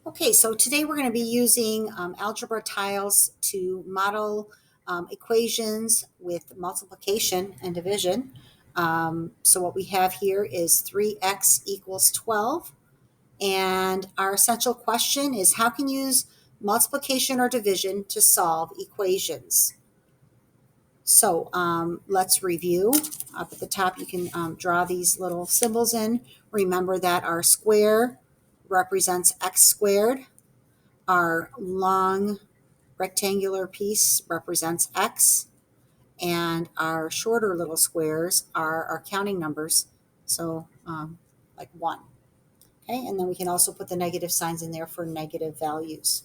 Okay, so today we're going to be using algebra tiles to model equations with multiplication and division. So what we have here is 3x equals 12. And our essential question is how can you use multiplication or division to solve equations? So let's review. Up at the top, you can draw these little symbols in. Remember that our square represents x squared. Our long rectangular piece represents x, and our shorter little squares are our counting numbers, so like 1. Okay, and then we can also put the negative signs in there for negative values.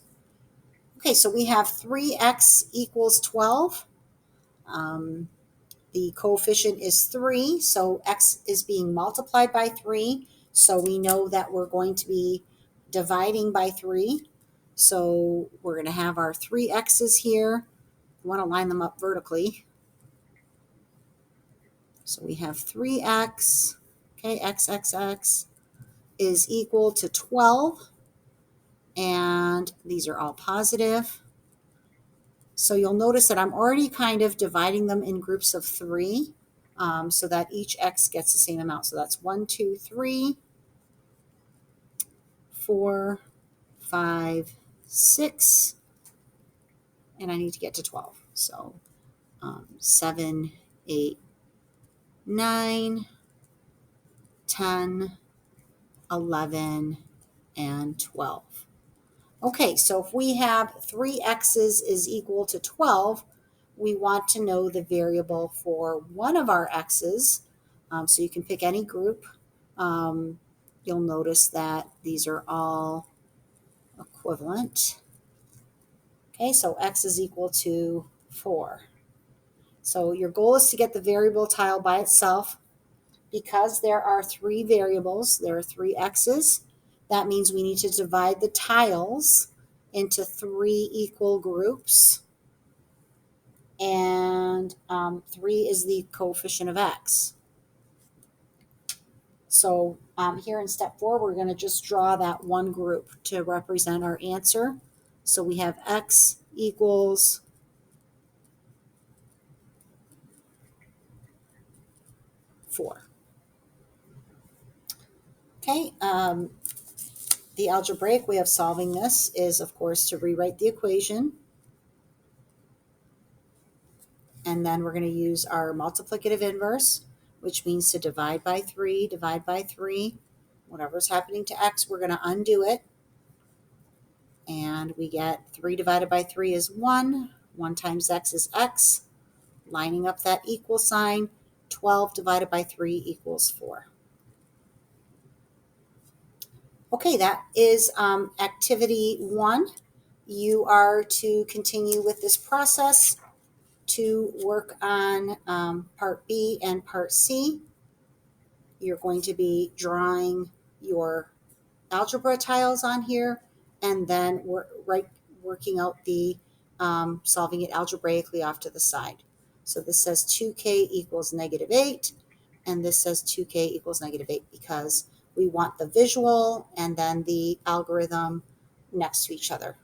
Okay, so we have 3x equals 12. The coefficient is 3, so x is being multiplied by 3, so we know that we're going to be dividing by 3. So we're going to have our 3x's here. We want to line them up vertically. So we have 3x, okay, x is equal to 12, and these are all positive. So you'll notice that I'm already kind of dividing them in groups of 3 so that each x gets the same amount. So that's 1, 2, 3, 4, 5, 6, and I need to get to 12. So 7, 8, 9, 10, 11, and 12. Okay, so if we have 3x's is equal to 12, we want to know the variable for one of our x's. So you can pick any group. You'll notice that these are all equivalent. Okay, so x is equal to 4. So your goal is to get the variable tile by itself. Because there are 3 variables, there are 3 x's, that means we need to divide the tiles into 3 equal groups. And 3 is the coefficient of x. So here in step 4, we're going to just draw that one group to represent our answer. So we have x equals 4. Okay, the algebraic way of solving this is, of course, to rewrite the equation. And then we're going to use our multiplicative inverse, which means to divide by 3, divide by 3. Whatever's happening to x, we're going to undo it. And we get 3 divided by 3 is 1. 1 times x is x. Lining up that equal sign, 12 divided by 3 equals 4. Okay, that is activity 1. You are to continue with this process to work on part B and part C. You're going to be drawing your algebra tiles on here and then working out the solving it algebraically off to the side. So this says 2k equals negative 8, and this says 2k equals negative 8 because we want the visual and then the algorithm next to each other.